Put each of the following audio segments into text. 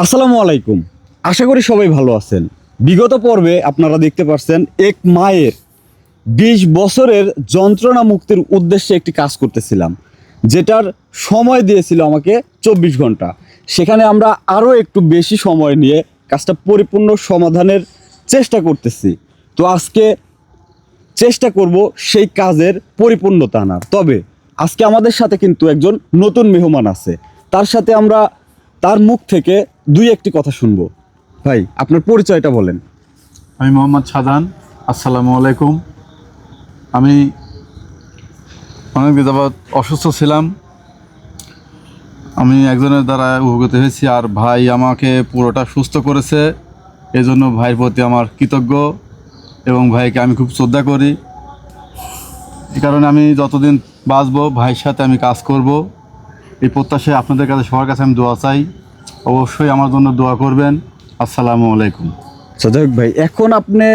আসসালামু আলাইকুম। আশা করি সবাই ভালো আছেন। বিগত পর্বে আপনারা দেখতে পাচ্ছেন এক মায়ের ২০ বছরের যন্ত্রণা মুক্তির উদ্দেশ্যে একটি কাজ করতেছিলাম, যেটার সময় দিয়েছিল আমাকে ২৪ ঘন্টা। সেখানে আমরা আরও একটু বেশি সময় নিয়ে কাজটা পরিপূর্ণ সমাধানের চেষ্টা করতেছি। তো আজকে চেষ্টা করব সেই কাজের পরিপূর্ণতা আনার। তবে আজকে আমাদের সাথে কিন্তু একজন নতুন মেহমান আছে, তার সাথে আমরা তার মুখ থেকে দুই একটি কথা শুনবো। ভাই, আপনার পরিচয়টা বলেন। আমি মোহাম্মদ সাদান। আসসালামু আলাইকুম। আমি অনেক দিন যাবৎ অসুস্থ ছিলাম। আমি একজনের দ্বারা উপকৃত হয়েছি, আর ভাই আমাকে পুরোটা সুস্থ করেছে। এজন্য ভাইয়ের প্রতি আমার কৃতজ্ঞ এবং ভাইকে আমি খুব শ্রদ্ধা করি। এই কারণে আমি যতদিন বাঁচবো ভাইয়ের সাথে আমি কাজ করব, এই প্রত্যাশায় আপনাদের কাছে সবার কাছে আমি দোয়া চাই। অবশ্যই আমার জন্য দোয়া করবেন। আসসালামু আলাইকুম। যাই হোক ভাই, এখন আপনি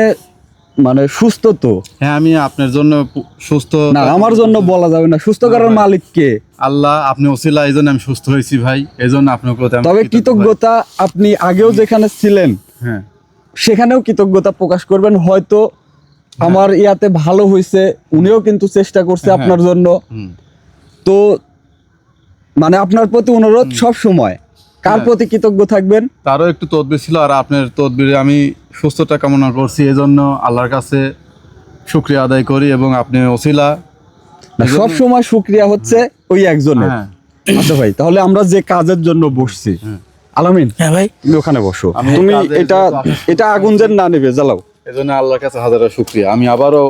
মানে সুস্থ তো? হ্যাঁ, আমি আপনার জন্য সুস্থ। না, আমার জন্য বলা যাবে না, সুস্থ করার মালিক কে? আল্লাহ। আপনি ওসিলা, এই জন্য আমি সুস্থ হয়েছি ভাই, এই জন্য আপনার প্রতি আমি তবে কৃতজ্ঞতা, আপনি আগেও যেখানে ছিলেন হ্যাঁ সেখানেও কৃতজ্ঞতা প্রকাশ করবেন। হয়তো আমার ইয়াতে ভালো হয়েছে, উনিও কিন্তু চেষ্টা করছে আপনার জন্য। তো মানে আপনার প্রতি অনুরোধ সব সময়, কার প্রতি কৃতজ্ঞ থাকবেন? তারও একটু তদবির ছিল, আর আপনার তদবিরে আমি সুস্থতা কামনা করছি, এই জন্য আল্লাহর কাছে শুকরিয়া আদায় করি। এবং আপনি ওসিলা, সব সময় শুকরিয়া হচ্ছে ওই একজনের। হ্যাঁ। আচ্ছা ভাই, তাহলে আমরা যে কাজের জন্য বসছি, আলামিন, হ্যাঁ ভাই, তুমি ওখানে বসো। আমি তুমি কাজের এটা যেহেতু এটা আগুন যেন না নেবে, জ্বালাও। এই জন্য আল্লাহর কাছে হাজার শুকরিয়া। আমি আবারও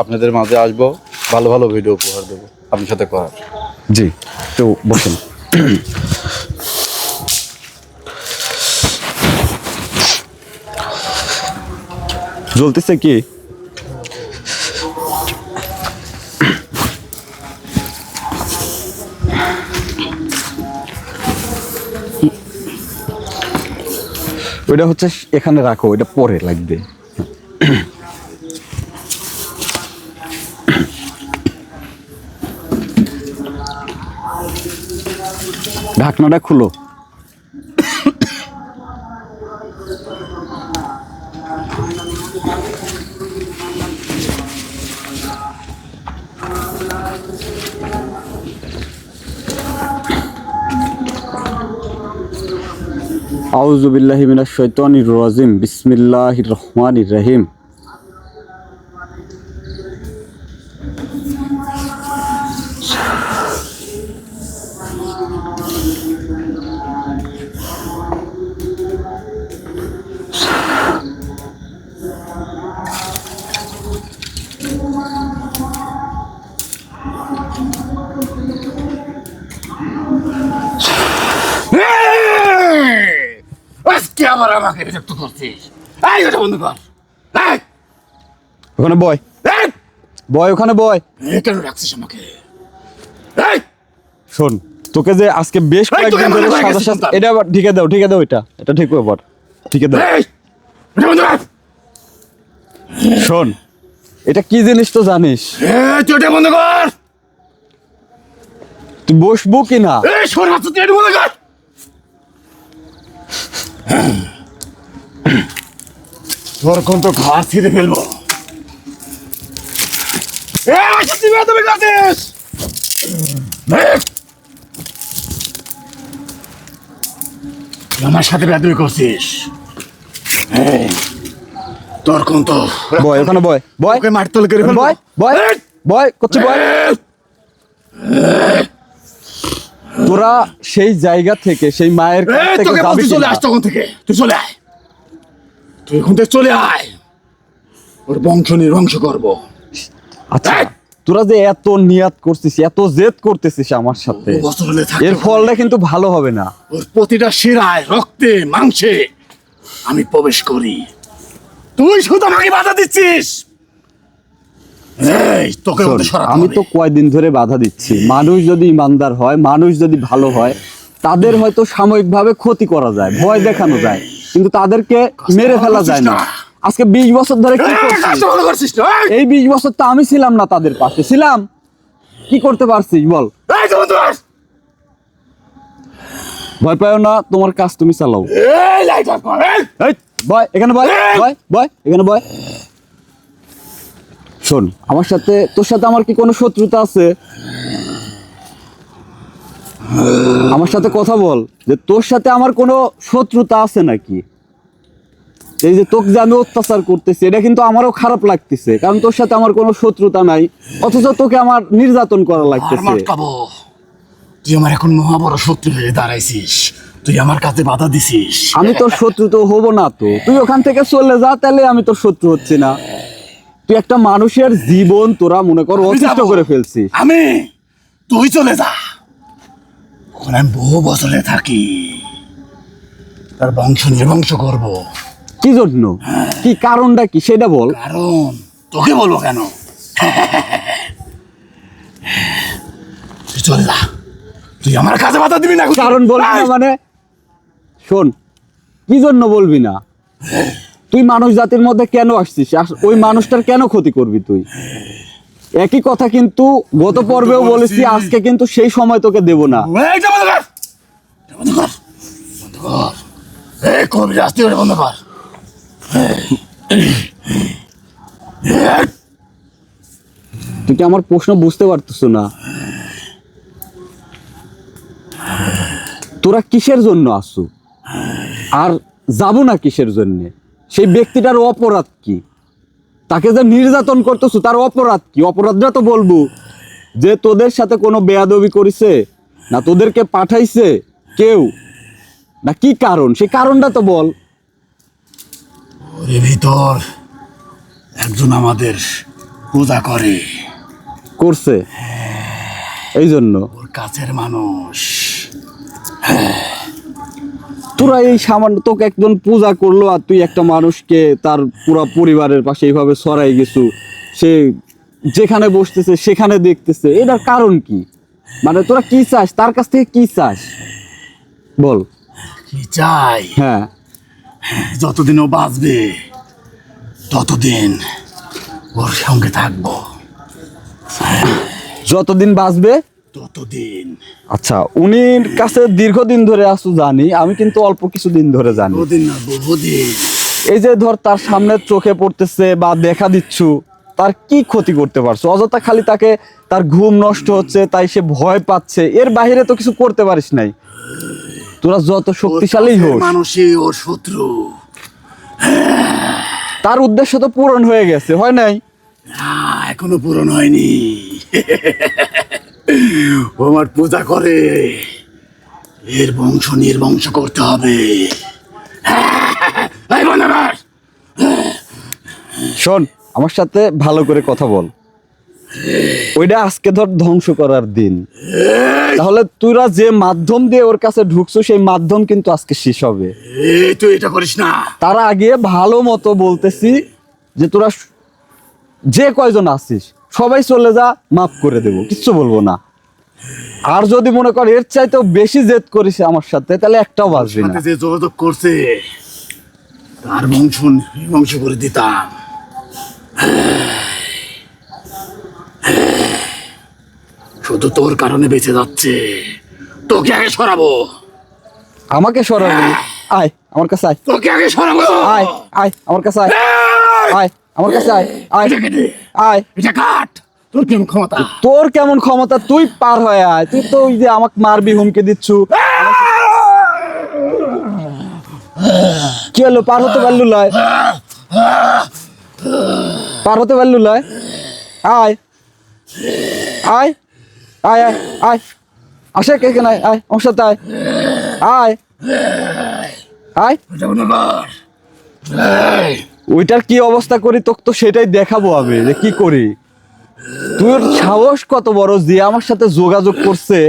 আপনাদের মাঝে আসবো, ভালো ভালো ভিডিও উপহার দেবো আপনার সাথে করার। জি, তো বসুন। জ্বলতেছে কি? ওইটা হচ্ছে এখানে রাখো, ওইটা পরে লাগবে। ঢাকনাটা খুলো। আউযু বিল্লাহি মিনাশ শাইতানির রাজিম। বিসমিল্লাহির রহমানির রহিম। আজকে আবার আমাকে বিরক্ত করছিস। এই ওটা বন্ধ কর। এই, ওখানে বয়, এই, বয় ওখানে বয়। কেন রাখছিস আমাকে? এই, শোন, তোকে যে আজকে বেশ তোকে কয়েকদিন ধরে মানা করে সাদা গেছি সাদা, সন্তান। এটা আবার ঠিকে দাও, ঠিকে দাও, এটা ঠিক ব্যাপার, ঠিকে দাও। এই, ওটা বন্ধ কর। শোন, এটা কি জিনিস তো জানিস? এই, তুই ওটা বন্ধ কর। তুই বসবো কি না? এই, সর হাত, তুই এটা বন্ধ কর। তোর কোন তো ঘর ছিঁড়ে ফেলবো। এই, আমার সাথে বেয়াদবি করছিস। এই, তুই আমার সাথে বেয়াদবি করছিস। এই, তোর কোন তো বয় ওখানে বয়, বয়, ওকে মারতল করে ফেলবো। বয়, বয়, এই, বয় করছি, বয়। তোরা সেই জায়গা থেকে, সেই মায়ের কাছ এই, থেকে তোকে যাবি বলছি চলে কিনা? আস তখন থেকে। তুই চলে আয়, তুই এখন থেকে চলে আয়। ওর বংশ নির্বংশ করবো। আচ্ছা, এই! তোরা যে এত নিয়াত করছিস, এত জেদ করতেছিস আমার সাথে, ও বছর হলে থাকতে এর পারে। ফলটা কিন্তু ভালো হবে না। ওর প্রতিটা শিরায়, রক্তে, মাংসে আমি প্রবেশ করি। তুই শুধু আমাকে বাধা দিচ্ছিস। এই, তোকে শোন, ওদের সরাতে আমি হবে। তো কয়দিন ধরে বাধা দিচ্ছি। মানুষ যদি ইমানদার হয়, মানুষ যদি ভালো হয়, তাদের হয়তো সাময়িকভাবে ক্ষতি করা যায়, ভয় দেখানো যায়, কিন্তু তাদেরকে মেরে ফেলা যায় না। আজকে 20 বছর ধরে কি এই, করছিস? কাজটা ভালো করছিস না, এই! এই 20 বছর তো আমি ছিলাম না তাদের পাশে, ছিলাম। কি করতে পারছিস বল? এই, যেমন তোর ভয় পাও না, তোমার কাজ তুমি চালাও। এই লাইট অফ কর এই! এই বয় এখানে, বয় বয় বয় এখানে বয়। শোন, আমার সাথে তোর সাথে আমার কি কোনো শত্রুতা আছে? আমার সাথে কথা বল, যে তোর সাথে আমার কোনো শত্রুতা আছে নাকি? এই যে তোকে যে আমি অত্যাচার করতেছি, এটা কিন্তু আমারও খারাপ লাগতেছে, কারণ তোর সাথে আমার কোনো শত্রুতা নাই, অথচ তোকে আমার নির্যাতন করা আর লাগতেছে। মাটকাবো, তুই আমার এখন মহা বড় শত্রু হয়ে দাঁড়াইছিস, তুই আমার কাছে বাধা দিছিস। আমি তোর শত্রু তো হব না, তো তুই ওখান থেকে চলে যা, তাহলে আমি তোর শত্রু হচ্ছি না। তুই একটা মানুষের জীবন তোরা মনে কর আমি অতিষ্ঠ যাবো। করে ফেলছিস। আমি, তুই চলে যা, ওখানে আমি বহু বছরে থাকি, তার বংশ নির্বংশ করব। কি জন্য, কি কারণটা কি সেটা বল। কারণ তোকে বলবো কেন, তুই চলে যা, তুই আমার কাছে বাধা দিবি না। কারণ বলবি না মানে? শোন, কি জন্য বলবি না? তুই মানুষ জাতির মধ্যে কেন আসছিস? ওই মানুষটার কেন ক্ষতি করবি তুই? একই কথা কিন্তু গত পর্বেও বলেছি, আজকে কিন্তু সেই সময় তোকে দেব না। এইটা বন্ধ কর, এটা বন্ধ কর, বন্ধ কর, এই কবি আসতে বন্ধ কর। তুই কি আমার প্রশ্ন বুঝতে পারতেছ না? তোরা কিসের জন্য আসু আর যাবো না কিসের জন্য? সেই ব্যক্তিটার অপরাধ কি? তাকে যে নির্যাতন করতেছো তার অপরাধ কি? অপরাধটা তো বলবো, যে তোদের সাথে কোনো বেয়াদবি করেছে না, তোদেরকে পাঠাইছে কেউ, না কি কারণ, সেই কারণটা তো বল। ওর ভিতর একজন আমাদের পূজা করে, করছে এই জন্য ওর কাছের মানুষ। তোরা এই সামান্য, তোকে একজন পূজা করলো আর তুই একটা মানুষকে তার পুরো পরিবারের পাশে এইভাবে সরাই গেছু, সে যেখানে বসতেছে সেখানে দেখতেছে, এটার কারণ কি? মানে তোরা কি চাস তার কাছ থেকে, কি চাস বল। কি চাই? হ্যাঁ, যতদিন ও বাঁচবে ততদিন ওর সঙ্গে থাকবো, যতদিন বাঁচবে ততদিন। আচ্ছা, উনির কাছে দীর্ঘদিন ধরে আসু জানি, আমি কিন্তু অল্প কিছুদিন ধরে জানি। বহুদিন না, বহুদিন। এই যে ধর তার সামনে চোখে পড়তেছে বা দেখা দিচ্ছু, তার কি ক্ষতি করতে পারছো? অযথা খালি তাকে, তার ঘুম নষ্ট হচ্ছে তাই সে ভয় পাচ্ছে, এর বাইরে তো কিছু করতে পারিস নাই। তোরা যত শক্তিশালী ওর কাছের হোস, মানুষই ওর শত্রু। তার উদ্দেশ্য তো পূরণ হয়ে গেছে, হয় নাই? না, এখনো পূরণ হয়নি। ও আমার পূজা করে, এর বংশ নির্বংশ করতে হবে। এই বন্ধ কর। শোন, আমার সাথে ভালো করে কথা বল। ওইটা আজকে ধর ধ্বংস করার দিন, তাহলে তোরা যে মাধ্যম দিয়ে ওর কাছে ঢুকছো সেই মাধ্যম কিন্তু আজকে শেষ হবে। এই তুই এটা করিস না। তার আগে ভালো মতো বলতেছি যে তোরা যে কয়জন আছিস সবাই চলে যা, মাফ করে দেবো, কিচ্ছু বলবো না। আর যদি মনে কর এর চাইতেও বেশি জেদ করিস আমার সাথে, তাহলে একটাও বাঁচবি না। সাথে যে যোগাযোগ করছে তার বংশ করে দিতাম। শুধু তোর কারণে বেঁচে যাচ্ছে, তোকে আগে সরাবো। আমাকে সরাবি? আয় আমার কাছে আয়, তোকে আগে সরাবো। আয় আয় আমার কাছে আয়, আয় আমার কাছে আয়, আয় এটা কেটে, আয়। এটা কাট, তোর কেমন ক্ষমতা? তোর কেমন ক্ষমতা? তুই পার হয়ে আয়, তুই তো ওই যে আমাকে মারবি হুমকি দিচ্ছু। কি হলো, পার হতে পারলু লয়? পার হতে পারলু লয়? আয় আয় আয় আয় আয়, আসে কে কেন, আয় আয় আমার সাথে আয়, আয় আয়। এটা বন্ধ কর। এই, ওইটার কি অবস্থা করি তোকে তো সেটাই দেখাবো আমি, যে কি করি। তোর সাহস কত বড় যে আমার সাথে যোগাযোগ করছে,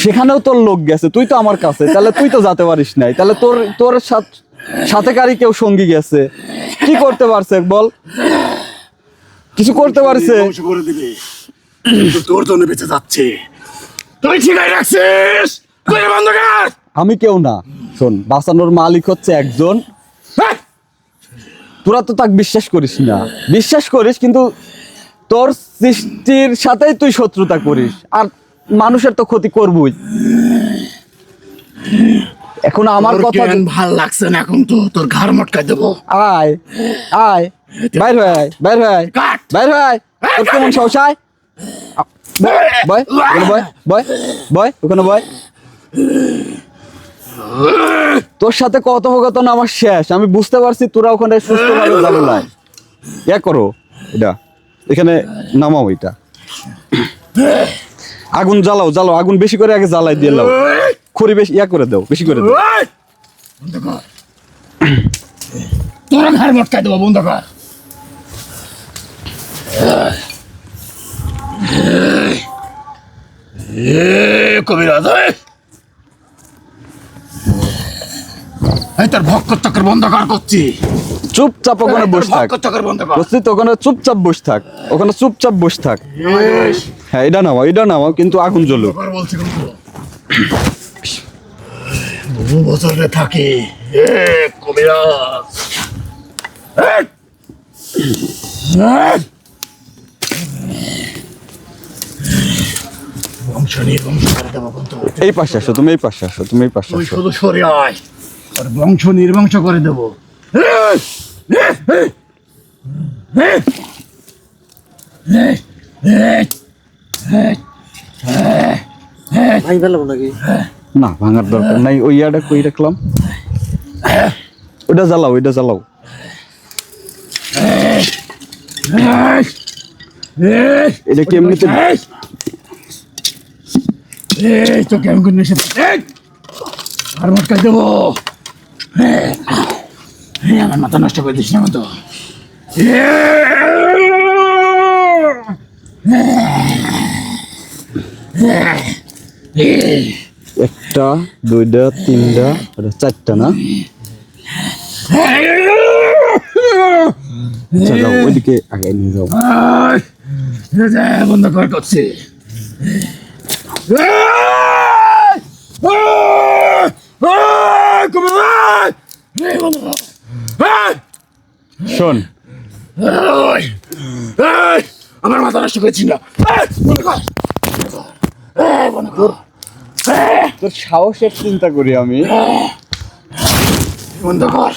সেখানেও তোর লোক গেছে, তুই তো আমার কাছে, তাহলে তুই তো যেতে পারিস নাই, তাহলে তোর তোর সাথে কারি কেউ সঙ্গী গেছে, কি করতে পারছে বল? কিছু করতে পারছে? ধ্বংস করে দিবে, কিন্তু তোর জন্য বেঁচে যাচ্ছে। তুই ঠিকই রাখছিস, তুই বন্ধ কর। আমি কেউ না, শোন, বাঁচানোর মালিক হচ্ছে একজন। এই, তোরা তো তাকে বিশ্বাস করিস না, বিশ্বাস করিস কিন্তু তোর সৃষ্টির সাথেই তুই শত্রুতা করিস, আর মানুষের তো ক্ষতি করবই। এখন আমার তোর কথা জ্ঞান ভাল লাগছে না, এখন তো তোর ঘাড় মটকাই দেবো। আয় আয় বাইর হয়ে আয়, বাইর হয়ে আয়, কাট। বাইর হয়ে আয়। তোর কেমন সাহস আয়? বয় ওখানে বয়, বয় বয় ওখানে বয়। তোর সাথে কথোপকথন আমার শেষ, আমি বুঝতে পারছি তোরা ওখানে সুস্থভাবে ঝামেলায়। ইয়া করো এটা, এখানে নামাও এটা, আগুন জ্বালাও, জ্বালাও আগুন বেশি করে, আগে জ্বালাই দিয়ে লাও, খড়ি বেশি ইয়া করে দাও, বেশি করে দাও। বন্ধ কর, তোরা ঘাড় মটকাই দেবো, বন্ধ কর। কবিরাজ, এই তোর ভক্কর চক্কর বন্ধ কর করছি। চুপচাপ ওখানে বসে থাক, ভক্কর চক্কর বন্ধ কর। বুঝলি তো, ওখানে চুপচাপ বসে থাক, ওখানে চুপচাপ বসে থাক। হ্যাঁ এটা নামাও, এটা নামাও, কিন্তু আগুন জ্বলুক। বলছি কিন্তু বহু বছরে থাকি কবিরাজ। বংশ নির্বংশ করে দেবো কিন্তু। এই পাশে আসো তুমি, এই পাশে আসো তুমি, এই পাশে তুই আসো। শুধু সরে আয়, আর বংশ নির্বংশ করে দেবো। ভাই ফেলাবো নাকি? না ভাঙার দরকার নাই, ওই ইয়াটা কই রাখলাম, ওইটা জ্বালাও, ওইটা জ্বালাও। এটা কি এমনিতে তো কেমন করে নেশে আর মটকাই দেবো। আমার মাথা নষ্ট করে দিস না মতো। একটা দুইটা তিনটা ওটা চারটা না? আচ্ছা যাও ওইদিকে আগে নিয়ে যাও। বন্ধ কর করছে। শোন, আমার মাথা নষ্ট করেছি না। তোর সাহসের চিন্তা করি আমি। বন্ধ কর,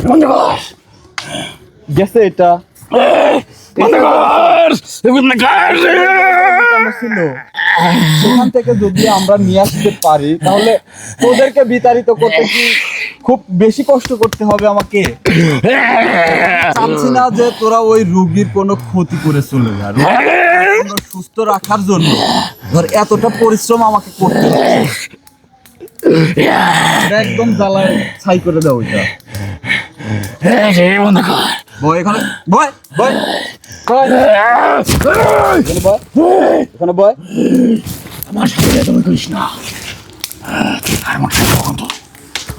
বন্ধ কর, গেছে এটা বন্ধ কর, বন্ধ কর। ছিল, সেখান থেকে যদি আমরা নিয়ে আসতে পারি তাহলে তোদেরকে বিতাড়িত করতে কি খুব বেশি কষ্ট করতে হবে আমাকে? চাচ্ছি না যে তোরা ওই রোগীর কোনো ক্ষতি করে চলে যা, রোগীকে সুস্থ রাখার জন্য ধর এতটা পরিশ্রম আমাকে করতে হচ্ছে। এটা একদম জ্বালায় ছাই করে দাও ওইটা। বন্ধ কর। বয় এখানে, বয় বয় বয়, এখানে বয়, এখানে বয়। আমার সাথে তুমি করিস না, আমার সাথে তো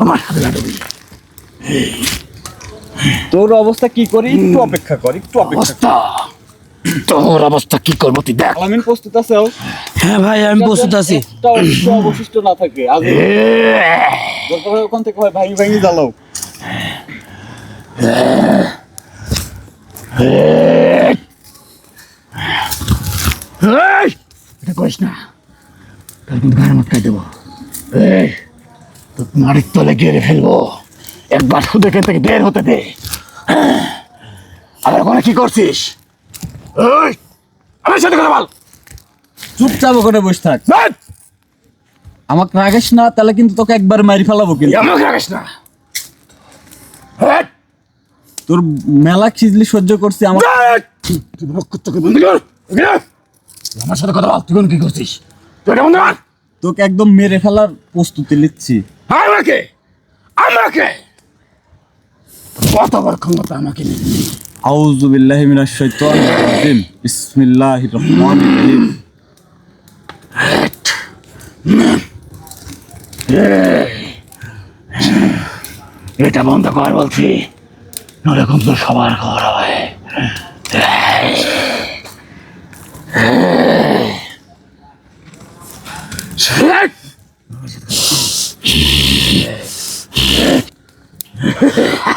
আমার সাথে লাগাবি। তোর অবস্থা কি করি, একটু অপেক্ষা কর, একটু অপেক্ষা কর। অবস্থা, তোর অবস্থা কি করবো তুই দেখ। আলামিন প্রস্তুত আছে? হ্যাঁ ভাই আমি প্রস্তুত আছি। একটা অংশ অবশিষ্ট না থাকে, আজ দরকার হয় ওখান থেকে হয় ভাঙি ভাঙি জ্বালাও। এটা করিস না, তার কিন্তু ঘাড় মটকাই দেবো। তোর মাটির তলে গেড়ে ফেলবো। একবার শুধু এখান থেকে বের হতে দে। আবার ওখানে কি করছিস? আমার সাথে কথা বল। চুপচাপ ওখানে বসে থাক, আমাকে রাগিস না, তাহলে কিন্তু তোকে একবার মারি ফেলাবো। কিন্তু আমাকে রাখিস না। তোর মেলা খিজলি সহ্য করছি আমার। তুই তোকে বন্ধ কর। আমার সাথে কথা বল, তুই কি করছিস? তুই এটা বন্ধ কর। তোকে একদম মেরে ফেলার প্রস্তুতি নিচ্ছি। আমাকে আমাকে কত বড় ক্ষমতা আমাকে নিয়ে। আউযু বিল্লাহি মিনাশ শাইতানির রাজিম, বিসমিল্লাহির রহমানির রহিম। এটা বন্ধ কর বলছি, নলে কিন্তু সবার ঘর হয়।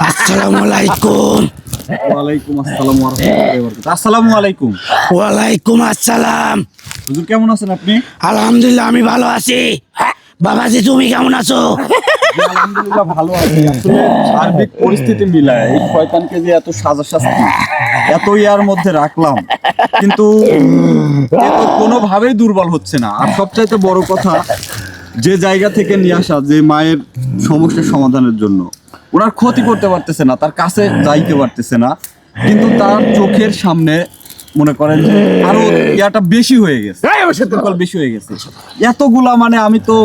আসসালামু আলাইকুম। ওয়ালাইকুম আসসালাম ওয়া রাহমাতুল্লাহি ওয়া বারাকাতুহু। আসসালামু আলাইকুম। ওয়ালাইকুম আসসালাম। হুজুর কেমন আছেন আপনি? আলহামদুলিল্লাহ আমি ভালো আছি। বাবাজি তুমি কেমন আছো? জি, আলহামদুলিল্লাহ ভালো আছি। আসলে সার্বিক পরিস্থিতি মিলায় এই শয়তানকে যে এত সাজা শাস্তি এত ইয়ার মধ্যে রাখলাম, কিন্তু এ তো কোনোভাবেই দুর্বল হচ্ছে না। আর সবচাইতে বড় কথা, যে জায়গা থেকে নিয়ে আসা যে মায়ের সমস্যার সমাধানের জন্য ওনার ক্ষতি করতে পারতেছে না, তার কাছে যাইতে পারতেছে না, কিন্তু তার চোখের সামনে মনে করেন যে আরো ইয়াটা বেশি হয়ে গেছে, বেশি হয়ে গেছে এতগুলা, মানে আমি তো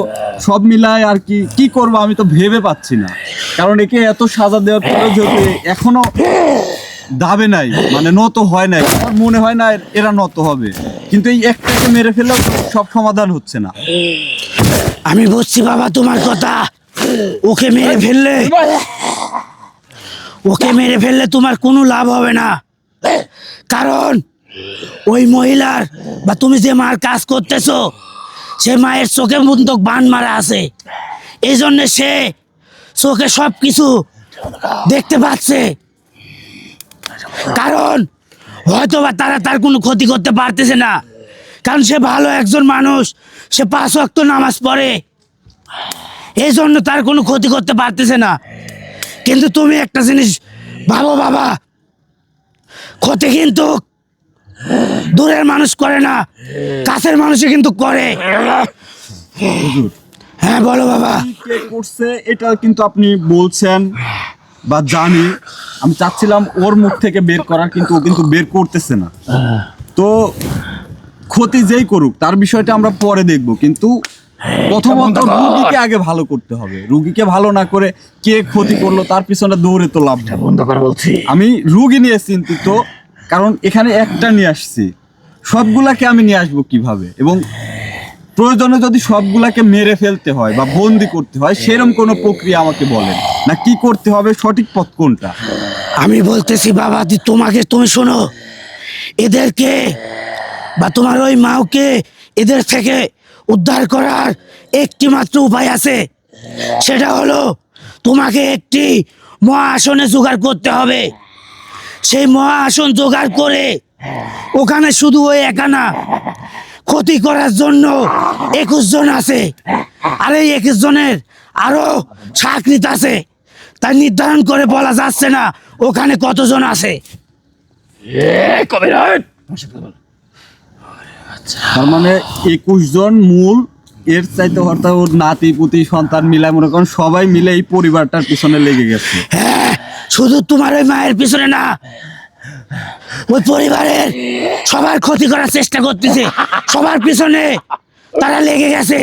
সব মিলায় আর কি করবো আমি তো ভেবে পাচ্ছি না। কারণ একে এত সাজা দেওয়ার পরে যেহেতু এখনো দাবে নাই, মানে নত হয় নাই, আমার মনে হয় না এরা নত হবে, কিন্তু এই একটাকে মেরে ফেললেও সব সমাধান হচ্ছে না। আমি বুঝছি বাবা তোমার কথা। ওকে মেরে ফেললে তোমার কোনো লাভ হবে না, কারণ ওই মহিলার বা তুমি যে মার কাজ করতেছো সে মায়ের চোখে বন্ধক বান মারা আছে, এই জন্য সে চোখে সব কিছু দেখতে পাচ্ছে। কারণ হয়তোবা তারা তার কোনো ক্ষতি করতে পারতেছে না, কারণ সে ভালো একজন মানুষ, সে 5 ওয়াক্ত নামাজ পড়ে, এই জন্য তার কোনো ক্ষতি করতে পারতেছে না। কিন্তু তুমি একটা জিনিস ভাবো বাবা, ক্ষতি কিন্তু দূরের মানুষ করে না, কাছের মানুষই কিন্তু করে। হুজুর, হ্যাঁ বলো বাবা। কে করছে এটা কিন্তু আপনি বলছেন বা জানি, আমি চাচ্ছিলাম ওর মুখ থেকে বের করার, কিন্তু ও কিন্তু বের করতেছে না। তো ক্ষতি যেই করুক তার বিষয়টা আমরা পরে দেখব, কিন্তু প্রথমত রুগীকে আগে ভালো করতে হবে। রুগীকে ভালো না করে কে ক্ষতি করলো তার পিছনে দৌড়ে তো লাভ নেই। বন্ধ করা বলছি। আমি রুগী নিয়ে চিন্তিত, কারণ এখানে একটা নিয়ে আসছি, সবগুলাকে আমি নিয়ে আসবো কিভাবে, এবং প্রয়োজনে যদি সবগুলাকে মেরে ফেলতে হয় বা বন্দি করতে হয় সেরকম কোনো প্রক্রিয়া আমাকে বলেন না, কি করতে হবে, সঠিক পথ কোনটা? আমি বলতেছি বাবা, তুমি শোনো, এদেরকে বা তোমার ওই মাওকে এদের থেকে উদ্ধার করার একটি মাত্র উপায় আছে, সেটা হলো তোমাকে একটি মহাসনে জোগাড় করতে হবে। সেই মহাসন জোগাড় করে ওখানে শুধু ওই একা না, ক্ষতি করার জন্য 21 জন আছে, আর এই 21 জনের আরো সাকৃত আছে, তাই নির্ধারণ করে বলা যাচ্ছে না ওখানে কতজন আছে। তার মানে 21 জন মূল, এর চাইতে অর্থাৎ ওর নাতি পুতি সন্তান মিলায় মনে করেন সবাই মিলে এই পরিবারটার পিছনে লেগে গেছে। হ্যাঁ, শুধু তোমার ওই মায়ের পিছনে না, ওই পরিবারের সবার ক্ষতি করার চেষ্টা করতেছে, সবার পিছনে তারা লেগে গেছে,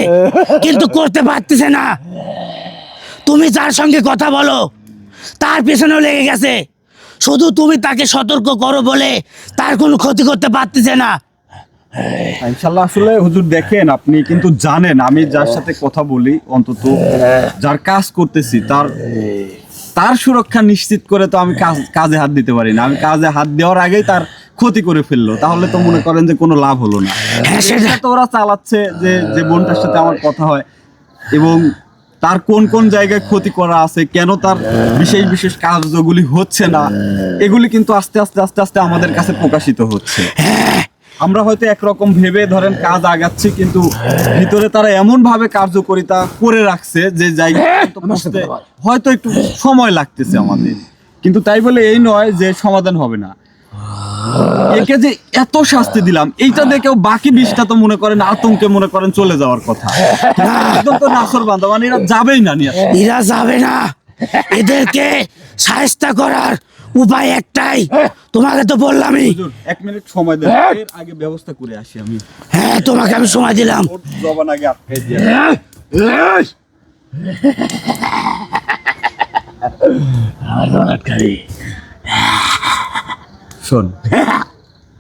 কিন্তু করতে পারতেছে না। তুমি যার সঙ্গে কথা বলো তার পিছনেও লেগে গেছে, শুধু তুমি তাকে সতর্ক করো বলে তার কোনো ক্ষতি করতে পারতেছে না। ইনশাল্লাহ। আসলে হুজুর দেখেন, আপনি কিন্তু জানেন আমি যার সাথে কথা বলি, অন্তত যার কাজ করতেছি তার সুরক্ষা নিশ্চিত করে তো আমি কাজে হাত দিতে পারি না। আমি কাজে হাত দেওয়ার আগেই তার ক্ষতি করে ফেললো, তাহলে তো মনে করেন যে কোনো লাভ হলো না। হ্যাঁ, সেটা তো ওরা চালাচ্ছে যে বোনটার সাথে আমার কথা হয়, এবং তার কোন কোন জায়গায় ক্ষতি করা আছে, কেন তার বিশেষ বিশেষ কার্যগুলি হচ্ছে না, এগুলি কিন্তু আস্তে আস্তে আস্তে আস্তে আমাদের কাছে প্রকাশিত হচ্ছে। আমরা হয়তো একরকম ভেবে ধরেন কাজ আগাচ্ছি, কিন্তু ভিতরে তারা এমন ভাবে কার্যকারিতা করে রাখছে যে জায়গায় হয়তো একটু সময় লাগতেছে আমাদের, কিন্তু তাই বলে এই নয় যে সমাধান হবে না। একে যে এত শাস্তি দিলাম, এইটা দেখেও বাকি 20টা তো মনে করেন আতঙ্কে মনে করেন চলে যাওয়ার কথা, একদম তো নাসর বান্ধা, মানে এরা যাবেই না, নিয়ে এরা যাবে না। এদেরকে শায়েস্তা করার উপায় একটাই, তোমাকে তো বললামই। 1 মিনিট সময় দেন, এর আগে ব্যবস্থা করে আসি আমি। হ্যাঁ, তোমাকে আমি সময় দিলাম। ওর জবান আগে আটকাই দিয়ে শোন,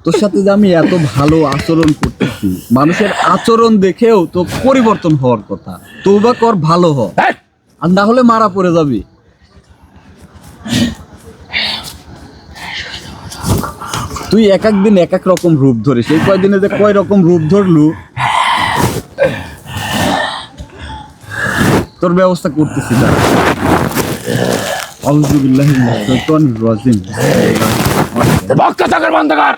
তোর সাথে যে আমি এত ভালো আচরণ করতেছি, মানুষের আচরণ দেখেও তো পরিবর্তন হওয়ার কথা, তওবা কর, ভালো হ, আর না হলে মারা পড়ে যাবি। তুই এক এক দিন এক এক রকম রূপ ধরিস, এই কয়দিনে যে কয় রকম রূপ ধরলু, তোর ব্যবস্থা করতেছি। আউযুবিল্লাহি মিনাশ শাইতানির রাজিম। বক্তা চাকর বন্ধ কর।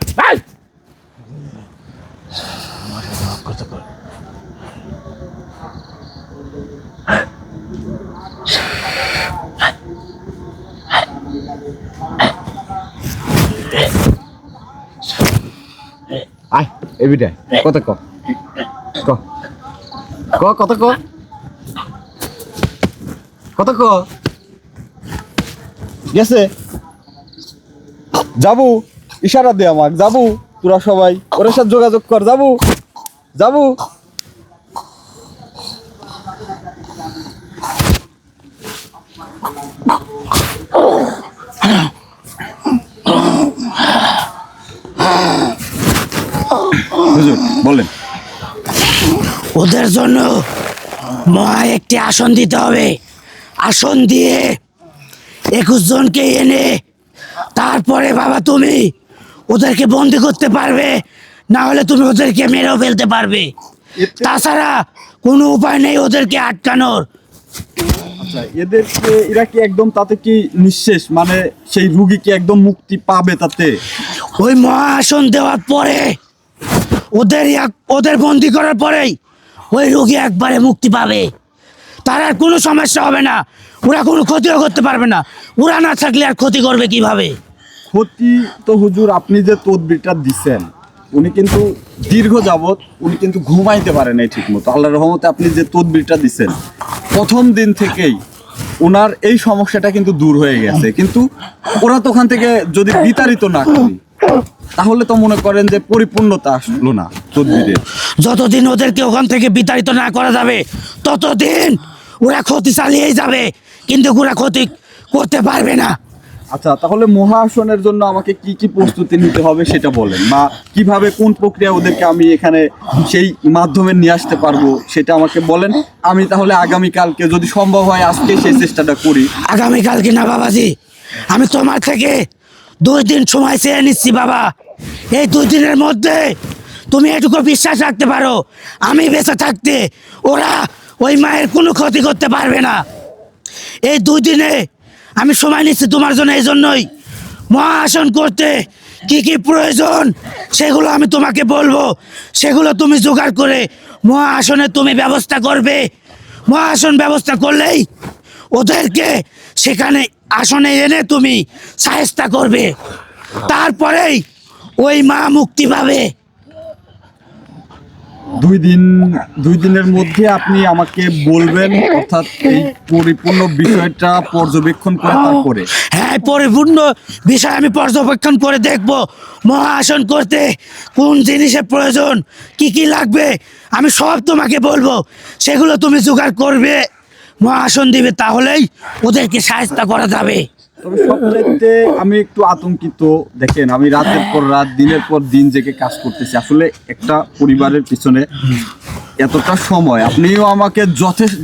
আয় এবিটা কত ক ক ক কত ক কত ক গেছে যাবো ইশারা দে আমাকে যাবো তোরা সবাই ওর সাথে যোগাযোগ কর যাবো যাবো হুজুর বলেন ওদের জন্য মহা একটি আসন দিতে হবে। আসন দিয়ে 21 জনকে এনে তারপরে বাবা তুমি ওদেরকে বন্দি করতে পারবে, না হলে তুমি ওদেরকে মেরেও ফেলতে পারবে। তাছাড়া কোনো উপায় নেই ওদেরকে আটকানোর। আচ্ছা এদেরকে এরা কি একদম তাতে কি নিঃশেষ মানে সেই রুগী কি একদম মুক্তি পাবে তাতে? ওই মহা আসন দেওয়ার পরে ওদের বন্দি করার পরেই ওই রোগী একবারে মুক্তি পাবে। তার আর কোনো সমস্যা হবে না, ওরা কোনো ক্ষতিও করতে পারবে না। ওরা না থাকলে আর ক্ষতি করবে কিভাবে? ক্ষতি তো হুজুর আপনি যে তদবিরটা দিচ্ছেন উনি কিন্তু দীর্ঘ যাবত উনি কিন্তু ঘুমাইতে পারে নাই ঠিক মতো। আল্লাহর রহমতে আপনি যে তদবিরটা দিচ্ছেন প্রথম দিন থেকেই ওনার এই সমস্যাটা কিন্তু দূর হয়ে গেছে। কিন্তু ওরা তো ওখান থেকে যদি বিতাড়িত না করি তাহলে তো মনে করেন যে পরিপূর্ণতা আসলো না তদবিরের। যতদিন ওদেরকে ওখান থেকে বিতাড়িত না করা যাবে ততদিন ওরা ক্ষতি চালিয়েই যাবে, কিন্তু ওরা ক্ষতি করতে পারবে না। আচ্ছা তাহলে মহাসনের জন্য আমাকে কি কি প্রস্তুতি নিতে হবে সেটা বলেন, বা কিভাবে কোন প্রক্রিয়া ওদেরকে আমি এখানে সেই মাধ্যমে নিয়ে আসতে পারবো সেটা আমাকে বলেন। আমি তাহলে আগামীকালকে যদি সম্ভব হয় আজকে সেই চেষ্টাটা করি। আগামীকালকে না বাবাজি, আমি তোমার থেকে 2 দিন সময় চেয়ে নিচ্ছি বাবা। এই 2 দিনের মধ্যে তুমি এটুকু বিশ্বাস রাখতে পারো আমি বেঁচে থাকতে ওরা ওই মায়ের কোনো ক্ষতি করতে পারবে না। এই 2 দিনে আমি সময় নিচ্ছি তোমার জন্য। এই জন্যই মহাসন করতে কি কি প্রয়োজন সেগুলো আমি তোমাকে বলবো, সেগুলো তুমি জোগাড় করে মহাসনে তুমি ব্যবস্থা করবে। মহাসন ব্যবস্থা করলেই ওদেরকে সেখানে আসনে এনে তুমি সাহেস্তা করবে, তারপরেই ওই মা মুক্তি পাবে। 2 দিনের মধ্যে আপনি আমাকে বলবেন, অর্থাৎ এই পরিপূর্ণ বিষয়টা পর্যবেক্ষণ করে তারপরে। হ্যাঁ, পরিপূর্ণ বিষয় আমি পর্যবেক্ষণ করে দেখব। মহাসন করতে কোন জিনিসের প্রয়োজন, কি কি লাগবে আমি সব তোমাকে বলবো, সেগুলো তুমি জোগাড় করবে, মহাসন দিবে, তাহলেই ওদেরকে সাহায্য করা যাবে। তবে সবচাইতে আমি একটু আতঙ্কিত। দেখেন আমি রাতের পর রাত দিনের পর দিন জেগে কাজ করতেছি। আসলে একটা পরিবারের পিছনে এতটা সময় আপনিও আমাকে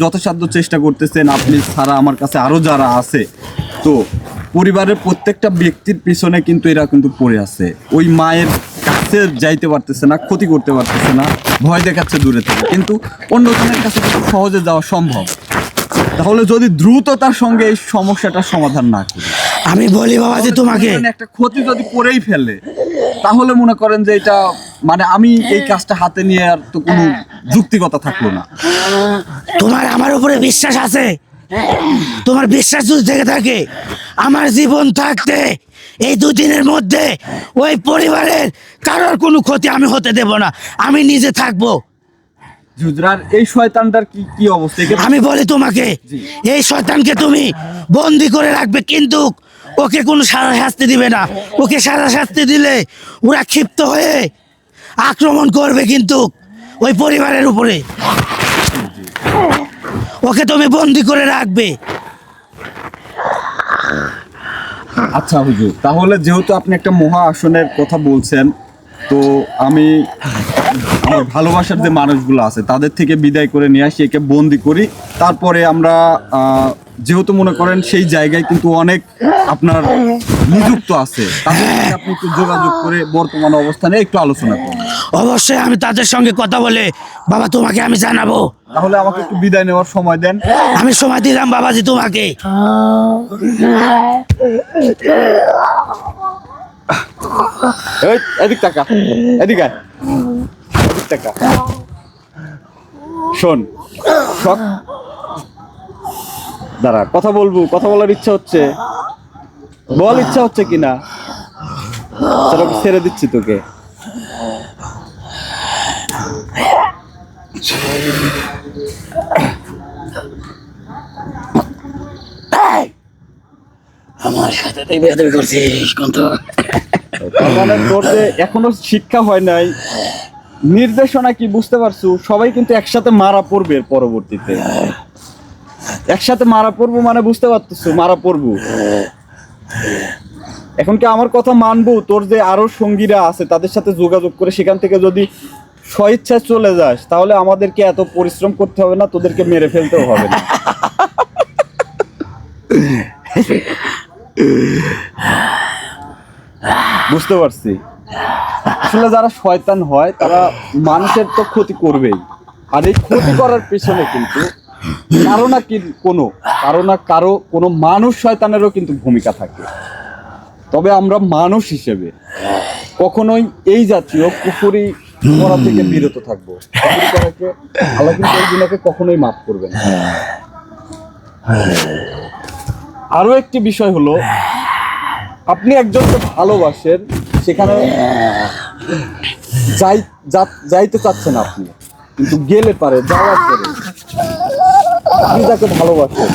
যথাসাধ্য চেষ্টা করতেছেন, আপনি ছাড়া আমার কাছে আরও যারা আছে, তো পরিবারের প্রত্যেকটা ব্যক্তির পিছনে কিন্তু এরা কিন্তু পড়ে আছে। ওই মায়ের কাছে যাইতে পারতেছে না, ক্ষতি করতে পারতেছে না, ভয় দেখাচ্ছে দূরে থেকে, কিন্তু অন্যজনের কাছে খুব সহজে যাওয়া সম্ভব। তাহলে যদি দ্রুততার সঙ্গে এই সমস্যাটার সমাধান না করি, আমি বলি বাবাজি তোমাকে, একটা ক্ষতি যদি করেই ফেলে তাহলে মনে করেন যে এটা মানে আমি এই কাজটা হাতে নিয়ে আর তো কোনো যুক্তিকতা থাকলো না। তোমার আমার উপরে বিশ্বাস আছে? তোমার বিশ্বাস যদি থেকে থাকে, আমার জীবন থাকতে এই 2 দিনের মধ্যে ওই পরিবারের কারোর কোনো ক্ষতি আমি হতে দেব না, আমি নিজে থাকবো। হুজুর এই শয়তানটার কি কি অবস্থা? আমি বলি তোমাকে, এই শয়তানকে তুমি বন্দি করে রাখবে, কিন্তু ওকে কোনো সাজা শাস্তি দিবে না। ওকে সাজা শাস্তি দিলে ওরা ক্ষিপ্ত হয়ে আক্রমণ করবে কিন্তু ওই পরিবারের উপরে। ওকে তুমি বন্দি করে রাখবে। আচ্ছা হুজুর, তাহলে যেহেতু আপনি একটা মহা আসনের কথা বলছেন, তো আমি আমার ভালোবাসার যে মানুষগুলো আছে তাদের থেকে বিদায় করে নিয়ে আসি, একে বন্দি করি। তারপরে আমরা যেহেতু মনে করেন সেই জায়গায় কিন্তু অনেক আপনার নিযুক্ত আছে, তাদের সাথে আপনি একটু যোগাযোগ করে বর্তমান অবস্থানে একটু আলোচনা করুন। অবশ্যই আমি তাদের সঙ্গে কথা বলে বাবা তোমাকে আমি জানাবো। তাহলে আমাকে একটু বিদায় নেওয়ার সময় দেন। আমি সময় দিলাম বাবাজি তোমাকে। এদিক টাকা, এদিক আয়, এদিক টাকা। শোন, দাঁড়া, কথা বলবো, কথা বলার ইচ্ছা হচ্ছে, বল ইচ্ছা হচ্ছে কিনা। চলো ছেড়ে দিচ্ছি তোকে। আমার সাথে তুই বেয়াদবি করছিস কিন্তু তার মানে তোর যে এখনো শিক্ষা হয় নাই, নির্দেশনা কি বুঝতে পারছো? সবাই কিন্তু একসাথে মারা পড়বে এর পরবর্তীতে। একসাথে মারা পড়বো মানে বুঝতে পারতেছো, মারা পড়বো। এখন কি আমার কথা মানবো? তোর যে আরো সঙ্গীরা আছে তাদের সাথে যোগাযোগ করে সেখান থেকে যদি স্বইচ্ছায় চলে যাস, তাহলে আমাদেরকে এত পরিশ্রম করতে হবে না, তোদেরকে মেরে ফেলতেও হবে না। বুঝতে পারছি। আসলে যারা শয়তান হয় তারা মানুষের তো ক্ষতি করবেই, আর এই ক্ষতি করার পেছনে কিন্তু কারো কোনো মানুষ শয়তানেরও কিন্তু ভূমিকা থাকে। তবে আমরা মানুষ হিসেবে কখনোই এই জাতীয় কুফরি করা থেকে বিরত থাকবো। কুফরি করাকে আল্লাহ কিন্তু এই গুণাকে কখনোই মাফ করবে না। আরো একটি বিষয় হলো, আপনি একজনকে ভালোবাসেন, সেখানে যাইতে চাচ্ছেন আপনি, কিন্তু গেলে পারে যাওয়ার পরে আপনি যাকে ভালোবাসেন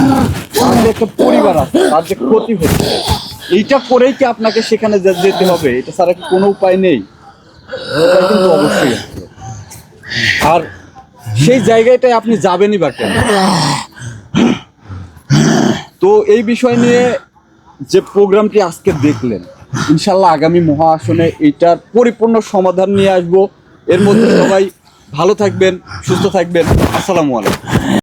তার যে একটা পরিবার আছে, তার যে ক্ষতি হচ্ছে, এইটা করেই কি আপনাকে সেখানে যেতে হবে? এটা ছাড়া কি কোনো উপায় নেই? উপায় কিন্তু অবশ্যই আছে। আর সেই জায়গাটায় আপনি যাবেনই বা কেন? তো এই বিষয় নিয়ে যে প্রোগ্রামটি আজকে দেখলেন, ইনশাল্লাহ আগামী মহাসনে এইটার পরিপূর্ণ সমাধান নিয়ে আসবো। এর মধ্যে সবাই ভালো থাকবেন, সুস্থ থাকবেন। আসসালামু আলাইকুম।